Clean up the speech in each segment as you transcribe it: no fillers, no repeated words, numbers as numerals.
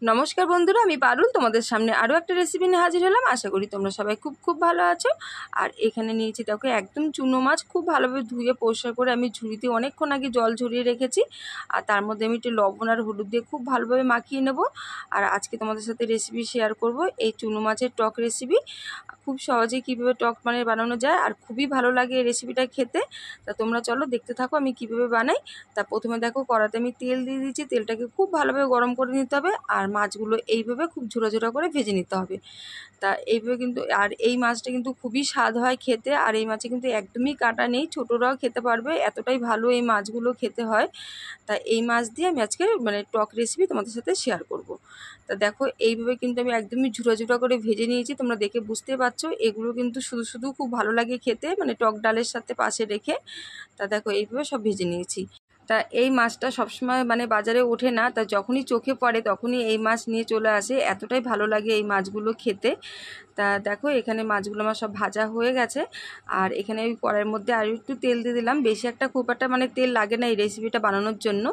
নমস্কার বন্ধুরা, আমি পারুল তোমাদের সামনে আরও একটা রেসিপি নিয়ে হাজির হলাম। আশা করি তোমরা সবাই খুব ভালো আছো। আর এখানে নিয়েছি দেখো একদম চুনো মাছ, খুব ভালোভাবে ধুয়ে পরিষ্কার করে আমি ঝুড়িতে অনেকক্ষণ আগে জল ঝরিয়ে রেখেছি। আর তার মধ্যে আমি একটু লবণ আর হলুদ দিয়ে খুব ভালোভাবে মাখিয়ে নেব। আর আজকে তোমাদের সাথে রেসিপি শেয়ার করব এই চুনো মাছের টক রেসিপি। খুব সহজেই কীভাবে টক মানে বানানো যায় আর খুবই ভালো লাগে এই রেসিপিটা খেতে। তা তোমরা চলো দেখতে থাকো আমি কীভাবে বানাই। তা প্রথমে দেখো কড়াতে আমি তেল দিয়ে দিয়েছি, তেলটাকে খুব ভালোভাবে গরম করে নিতে হবে। আর মাছগুলো এইভাবে খুব ঝোড়া করে ভেজে নিতে হবে। তা এইভাবে কিন্তু, আর এই মাছটা কিন্তু খুবই স্বাদ হয় খেতে। আর এই মাছে কিন্তু একদমই কাঁটা নেই, ছোটরাও খেতে পারবে, এতটাই ভালো এই মাছগুলো খেতে হয়। তা এই মাছ দিয়ে আমি আজকে মানে টক রেসিপি তোমাদের সাথে শেয়ার করব। তা দেখো এইভাবে কিন্তু আমি একদমই ঝুড়া করে ভেজে নিয়েছি, তোমরা দেখে বুঝতে পারছো। এগুলো কিন্তু শুধু খুব ভালো লাগে খেতে, মানে টক ডালের সাথে পাশে রেখে। তা দেখো এইভাবে সব ভেজে নিয়েছি। তা এই মাছটা সবসময় মানে বাজারে ওঠে না, তা যখনই চোখে পড়ে তখনই এই মাছ নিয়ে চলে আসে, এতটাই ভালো লাগে এই মাছগুলো খেতে। তা দেখো এখানে মাছগুলো আমার সব ভাজা হয়ে গেছে। আর এখানে ওই কড়াইয়ের মধ্যে আর একটু তেল দিয়ে দিলাম, বেশি একটা খুব একটা মানে তেল লাগে না এই রেসিপিটা বানানোর জন্য।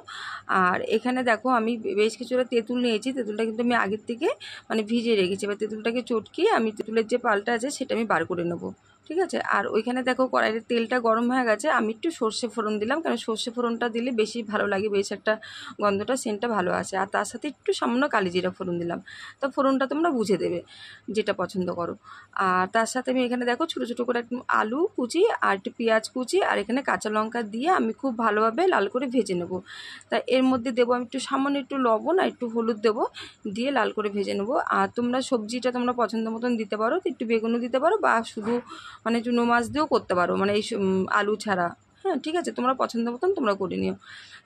আর এখানে দেখো আমি বেশ কিছুটা তেঁতুল নিয়েছি, তেঁতুলটা কিন্তু আমি আগের থেকে মানে ভিজিয়ে রেখেছি। এবার তেঁতুলটাকে চটকিয়ে আমি তেঁতুলের যে পালটা আছে সেটা আমি বার করে নেবো, ঠিক আছে। আর ওইখানে দেখো কড়াইয়ের তেলটা গরম হয়ে গেছে, আমি একটু সর্ষে ফোড়ন দিলাম, কারণ সর্ষে ফোড়নটা দিলে বেশি ভালো লাগে, বেশ একটা গন্ধটা সেন্টটা ভালো আসে। আর তার সাথে একটু সামান্য কালি জিরা ফোড়ন দিলাম। তো ফোড়নটা তোমরা বুঝে দেবে যেটা পছন্দ করো। আর তার সাথে আমি এখানে দেখো ছোটো করে একটু আলু কুচি আর একটু পেঁয়াজ কুচি আর এখানে কাঁচা লঙ্কা দিয়ে আমি খুব ভালোভাবে লাল করে ভেজে নেব। তা এর মধ্যে দেবো আমি একটু সামান্য একটু লবণ আর একটু হলুদ দেবো, দিয়ে লাল করে ভেজে নেবো। আর তোমরা সবজিটা তোমরা পছন্দ মতন দিতে পারো, একটু বেগুনও দিতে পারো বা শুধু মানে চুনো মাছ দিয়েও করতে পারো, মানে এই আলু ছাড়া। হ্যাঁ ঠিক আছে, তোমরা পছন্দ মতন তোমরা করে নিও।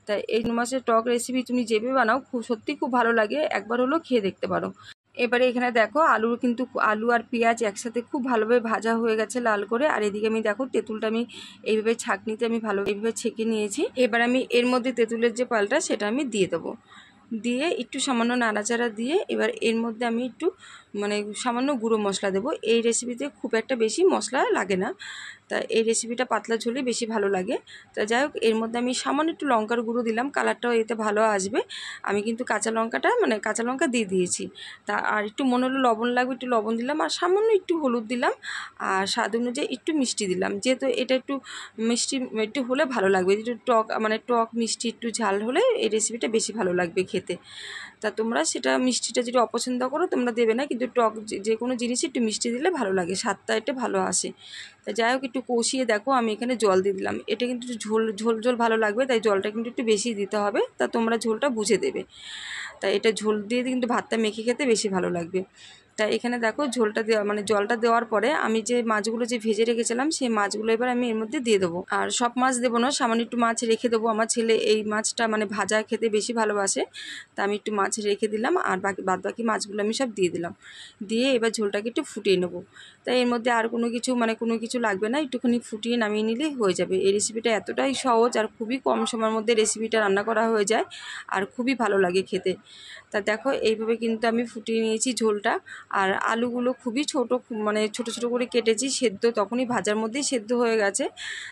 তাই এই চুনো মাছের টক রেসিপি তুমি যেভাবে বানাও সত্যি খুব ভালো লাগে, একবার হলেও খেয়ে দেখতে পারো। এবারে এখানে দেখো আলু আর পেঁয়াজ একসাথে খুব ভালোভাবে ভাজা হয়ে গেছে লাল করে। আর এদিকে আমি দেখো তেঁতুলটা আমি এইভাবে ছাঁকনিতে আমি এইভাবে ছেঁকে নিয়েছি। এবার আমি এর মধ্যে তেঁতুলের যে পালটা সেটা আমি দিয়ে দেবো, দিয়ে একটু সামান্য নাড়াচাড়া দিয়ে এবার এর মধ্যে আমি একটু মানে সামান্য গুঁড়ো মশলা দেবো। এই রেসিপিতে খুব একটা বেশি মশলা লাগে না, তা এই রেসিপিটা পাতলা ঝোলে বেশি ভালো লাগে। তা যাই হোক, এর মধ্যে আমি সামান্য একটু লঙ্কার গুঁড়ো দিলাম, কালারটাও এতে ভালো আসবে। আমি কিন্তু কাঁচা লঙ্কা দিয়ে দিয়েছি। তা আর একটু মনে হলো লবণ লাগবে, একটু লবণ দিলাম, আর সামান্য একটু হলুদ দিলাম, আর স্বাদ অনুযায়ী একটু মিষ্টি দিলাম। যেহেতু এটা একটু মিষ্টি একটু হলে ভালো লাগবে, একটু টক মিষ্টি একটু ঝাল হলে এই রেসিপিটা বেশি ভালো লাগবে খেতে। তা তোমরা সেটা মিষ্টিটা যদি অপছন্দ করো তোমরা দেবে না, কিন্তু টক যে কোনো জিনিসই একটু মিষ্টি দিলে ভালো লাগে, স্বাদটা এটা ভালো আসে। তা যাই হোক, একটু কষিয়ে দেখো আমি এখানে জল দিয়ে দিলাম। এটা কিন্তু ঝোল ভালো লাগবে, তাই জলটা কিন্তু একটু বেশি দিতে হবে। তা তোমরা ঝোলটা বুঝে দেবে। তা এটা ঝোল দিয়ে কিন্তু ভাতটা মেখে খেতে বেশি ভালো লাগবে। তা এখানে দেখো ঝোলটা দেওয়া মানে জলটা দেওয়ার পরে আমি যে মাছগুলো যে ভেজে রেখেছিলাম সেই মাছগুলো এবার আমি এর মধ্যে দিয়ে দেবো। আর সব মাছ দেবো না, সামান্য একটু মাছ রেখে দেবো, আমার ছেলে এই মাছটা মানে ভাজা খেতে বেশি ভালোবাসে। তা আমি একটু মাছ রেখে দিলাম, আর বাদ বাকি মাছগুলো আমি সব দিয়ে দিলাম। দিয়ে এবার ঝোলটাকে একটু ফুটিয়ে নেবো। তাই এর মধ্যে আর কোনো কিছু লাগবে না, একটুখানি ফুটিয়ে নামিয়ে নিলেই হয়ে যাবে। এই রেসিপিটা এতটাই সহজ আর খুবই কম সময়ের মধ্যে রেসিপিটা রান্না করা হয়ে যায়, আর খুবই ভালো লাগে খেতে। তা দেখো এইভাবে কিন্তু আমি ফুটিয়ে নিয়েছি ঝোলটা। আর আলুগুলো খুবই মানে ছোট করে কেটেছি, সেদ্ধ তখনই ভাজার মধ্যেই সেদ্ধ হয়ে গেছে।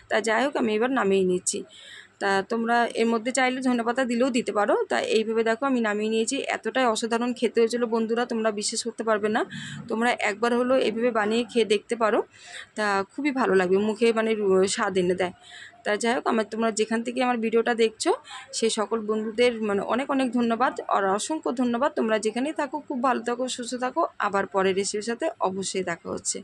তা যাই হোক, আমি এবার নামিয়ে নিচ্ছি। তা তোমরা এর মধ্যে চাইলে ধনেপাতা দিলেও দিতে পারো। তা এইভাবে দেখো আমি নামিয়ে নিয়েছি, এতটাই অসাধারণ খেতে হয়েছিল বন্ধুরা, তোমরা বিশ্বাস করতে পারবে না। তোমরা একবার হলো এইভাবে বানিয়ে খেয়ে দেখতে পারো, তা খুবই ভালো লাগবে, মুখে মানে স্বাদ এনে দেয়। তা যাই হোক, তোমরা যেখান থেকে আমার ভিডিওটা দেখছো সেই সকল বন্ধুদের মানে অনেক ধন্যবাদ, আর অসংখ্য ধন্যবাদ। তোমরা যেখানেই থাকো খুব ভালো থাকো, সুস্থ থাকো। আবার পরের রেসিপির সাথে অবশ্যই দেখা হচ্ছে।